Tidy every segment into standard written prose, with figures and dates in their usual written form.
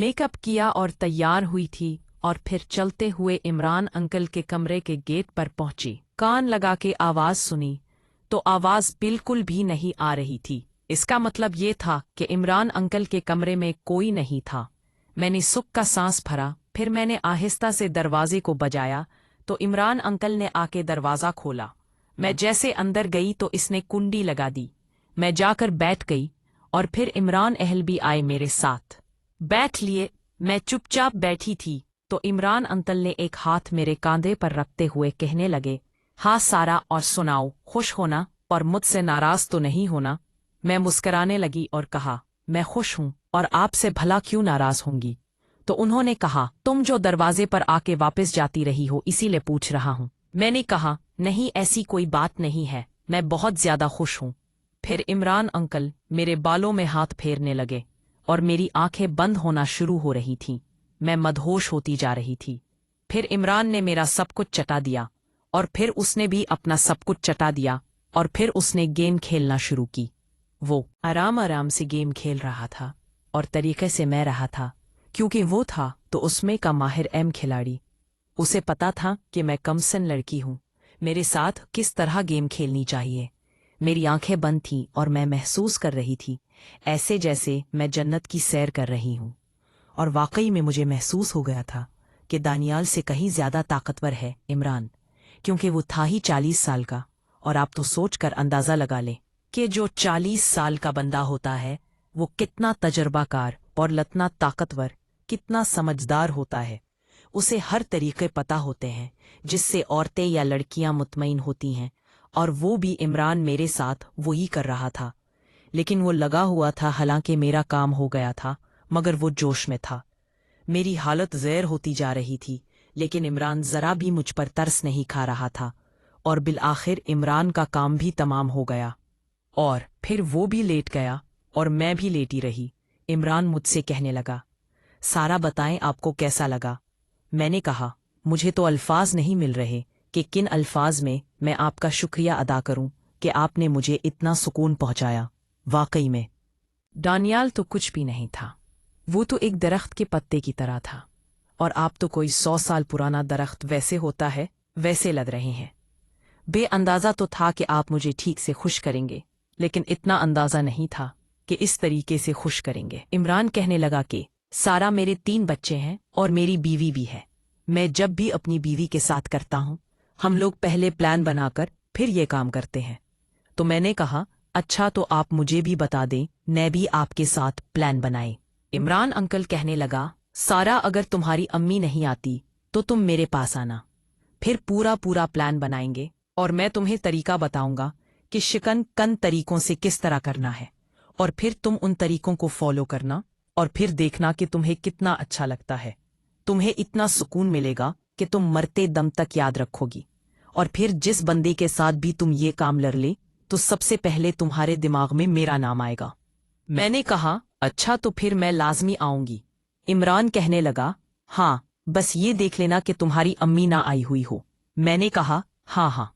Makeup किया और तैयार हुई थी और फिर चलते हुए इमरान अंकल के कमरे के गेट पर पहुंची। कान लगा के आवाज सुनी तो आवाज बिल्कुल भी नहीं आ रही थी। इसका मतलब ये था कि इमरान अंकल के कमरे में कोई नहीं था। मैंने सुख का सांस भरा, फिर मैंने आहिस्ता से दरवाजे को बजाया तो इमरान अंकल ने आके दरवाज़ा खोला। मैं जैसे अंदर गई तो इसने कुंडी लगा दी। मैं जाकर बैठ गई और फिर इमरान अहल भी आए मेरे साथ। बैठ लिए। मैं चुपचाप बैठी थी तो इमरान अंकल ने एक हाथ मेरे कांधे पर रखते हुए कहने लगे, हाँ सारा, और सुनाओ, खुश होना और मुझसे नाराज तो नहीं होना। मैं मुस्कराने लगी और कहा, मैं खुश हूँ और आपसे भला क्यों नाराज होंगी। तो उन्होंने कहा, तुम जो दरवाजे पर आके वापस जाती रही हो इसीलिए पूछ रहा हूँ। मैंने कहा, नहीं ऐसी कोई बात नहीं है, मैं बहुत ज्यादा खुश हूँ। फिर इमरान अंकल मेरे बालों में हाथ फेरने लगे और मेरी आंखें बंद होना शुरू हो रही थीं। मैं मदहोश होती जा रही थी। फिर इमरान ने मेरा सब कुछ चटा दिया और फिर उसने भी अपना सब कुछ चटा दिया और फिर उसने गेम खेलना शुरू की। वो आराम आराम से गेम खेल रहा था और तरीके से मैं रहा था, क्योंकि वो था तो उसमें का माहिर खिलाड़ी। उसे पता था कि मैं कमसन लड़की हूँ, मेरे साथ किस तरह गेम खेलनी चाहिए। मेरी आंखें बंद थीं और मैं महसूस कर रही थी ऐसे जैसे मैं जन्नत की सैर कर रही हूँ। और वाकई में मुझे महसूस हो गया था कि दानियाल से कहीं ज्यादा ताकतवर है इमरान, क्योंकि वो था ही 40 साल का। और आप तो सोचकर अंदाजा लगा लें कि जो 40 साल का बंदा होता है वो कितना तजर्बाकार और कितना ताकतवर, कितना समझदार होता है। उसे हर तरीके पता होते हैं जिससे औरतें या लड़कियां मुतमईन होती हैं, और वो भी इमरान मेरे साथ वही कर रहा था। लेकिन वो लगा हुआ था, हालांकि मेरा काम हो गया था, मगर वो जोश में था। मेरी हालत ज़हर होती जा रही थी, लेकिन इमरान ज़रा भी मुझ पर तरस नहीं खा रहा था। और बिलआखिर इमरान का काम भी तमाम हो गया और फिर वो भी लेट गया और मैं भी लेटी रही। इमरान मुझसे कहने लगा, सारा बताएं आपको कैसा लगा। मैंने कहा, मुझे तो अल्फाज नहीं मिल रहे कि किन अल्फाज में मैं आपका शुक्रिया अदा करूं कि आपने मुझे इतना सुकून पहुंचाया। वाकई में दानियाल तो कुछ भी नहीं था, वो तो एक दरख्त के पत्ते की तरह था, और आप तो कोई 100 साल पुराना दरख्त वैसे होता है वैसे लग रहे हैं। बेअंदाजा तो था कि आप मुझे ठीक से खुश करेंगे, लेकिन इतना अंदाजा नहीं था कि इस तरीके से खुश करेंगे। इमरान कहने लगा कि सारा, मेरे 3 बच्चे हैं और मेरी बीवी भी है। मैं जब भी अपनी बीवी के साथ करता हूँ, हम लोग पहले प्लान बनाकर फिर ये काम करते हैं। तो मैंने कहा, अच्छा तो आप मुझे भी बता दें, मैं भी आपके साथ प्लान बनाए। इमरान अंकल कहने लगा, सारा, अगर तुम्हारी अम्मी नहीं आती तो तुम मेरे पास आना, फिर पूरा पूरा प्लान बनाएंगे और मैं तुम्हें तरीका बताऊंगा कि शिकन कन तरीकों से किस तरह करना है, और फिर तुम उन तरीकों को फॉलो करना और फिर देखना कि तुम्हें कितना अच्छा लगता है। तुम्हें इतना सुकून मिलेगा कि तुम मरते दम तक याद रखोगी। और फिर जिस बंदे के साथ भी तुम ये काम लड़ ले तो सबसे पहले तुम्हारे दिमाग में मेरा नाम आएगा। मैंने कहा, अच्छा तो फिर मैं लाजमी आऊंगी। इमरान कहने लगा, हाँ, बस ये देख लेना कि तुम्हारी अम्मी ना आई हुई हो। मैंने कहा, हाँ हाँ,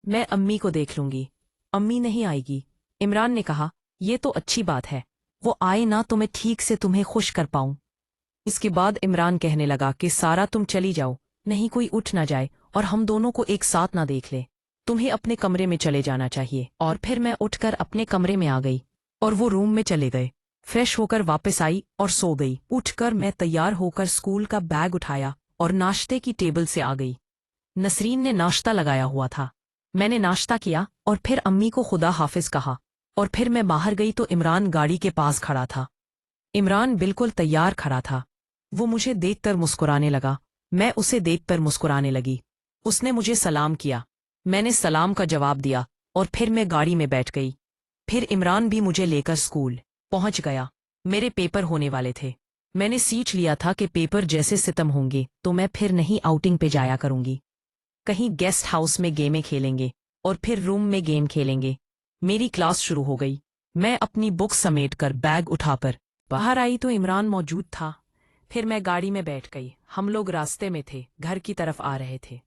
मैं अम्मी को देख लूंगी, अम्मी नहीं आएगी। इमरान ने कहा, ये तो अच्छी बात है, वो आए ना तो मैं ठीक से तुम्हें खुश कर पाऊं। इसके बाद इमरान कहने लगा कि सारा, तुम चली जाओ, नहीं कोई उठ ना जाए और हम दोनों को एक साथ ना देख ले। तुम्हें अपने कमरे में चले जाना चाहिए। और फिर मैं उठकर अपने कमरे में आ गई और वो रूम में चले गए। फ्रेश होकर वापस आई और सो गई। उठकर मैं तैयार होकर स्कूल का बैग उठाया और नाश्ते की टेबल से आ गई। नसरीन ने नाश्ता लगाया हुआ था। मैंने नाश्ता किया और फिर अम्मी को खुदा हाफिज कहा और फिर मैं बाहर गई तो इमरान गाड़ी के पास खड़ा था। इमरान बिल्कुल तैयार खड़ा था। वो मुझे देखकर मुस्कुराने लगा, मैं उसे देखकर मुस्कुराने लगी। उसने मुझे सलाम किया, मैंने सलाम का जवाब दिया और फिर मैं गाड़ी में बैठ गई। फिर इमरान भी मुझे लेकर स्कूल पहुंच गया। मेरे पेपर होने वाले थे। मैंने सीख लिया था कि पेपर जैसे सितम होंगे तो मैं फिर नहीं आउटिंग पे जाया करूंगी। कहीं गेस्ट हाउस में गेमें खेलेंगे और फिर रूम में गेम खेलेंगे। मेरी क्लास शुरू हो गई। मैं अपनी बुक समेटकर बैग उठाकर बाहर आई तो इमरान मौजूद था। फिर मैं गाड़ी में बैठ गई। हम लोग रास्ते में थे, घर की तरफ आ रहे थे।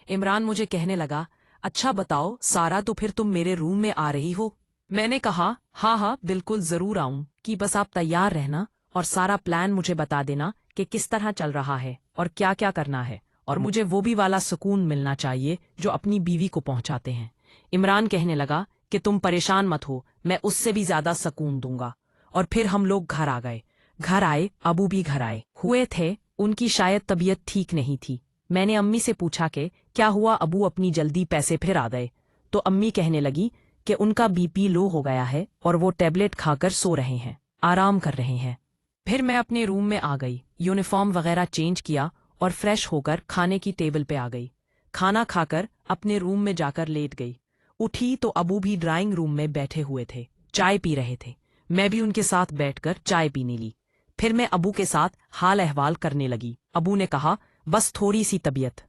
इमरान मुझे कहने लगा, अच्छा बताओ सारा, तो फिर तुम मेरे रूम में आ रही हो। मैंने कहा, हाँ हाँ बिल्कुल जरूर आऊं, कि बस आप तैयार रहना और सारा प्लान मुझे बता देना कि किस तरह चल रहा है और क्या क्या करना है, और मुझे वो भी वाला सुकून मिलना चाहिए जो अपनी बीवी को पहुंचाते हैं। इमरान कहने लगा कि तुम परेशान मत हो, मैं उससे भी ज्यादा सुकून दूंगा। और फिर हम लोग घर आ गए। घर आए, अबू भी घर आए हुए थे। उनकी शायद तबीयत ठीक नहीं थी। मैंने अम्मी से पूछा कि क्या हुआ अबू, अपनी जल्दी पैसे फिर आ गए? तो अम्मी कहने लगी कि उनका बीपी लो हो गया है और वो टैबलेट खाकर सो रहे हैं, आराम कर रहे हैं। फिर मैं अपने रूम में आ गई, यूनिफॉर्म वगैरह चेंज किया और फ्रेश होकर खाने की टेबल पे आ गई। खाना खाकर अपने रूम में जाकर लेट गई। उठी तो अबू भी ड्राइंग रूम में बैठे हुए थे, चाय पी रहे थे। मैं भी उनके साथ बैठकर चाय पीने ली। फिर मैं अबू के साथ हाल अहवाल करने लगी। अबू ने कहा, बस थोड़ी सी तबीयत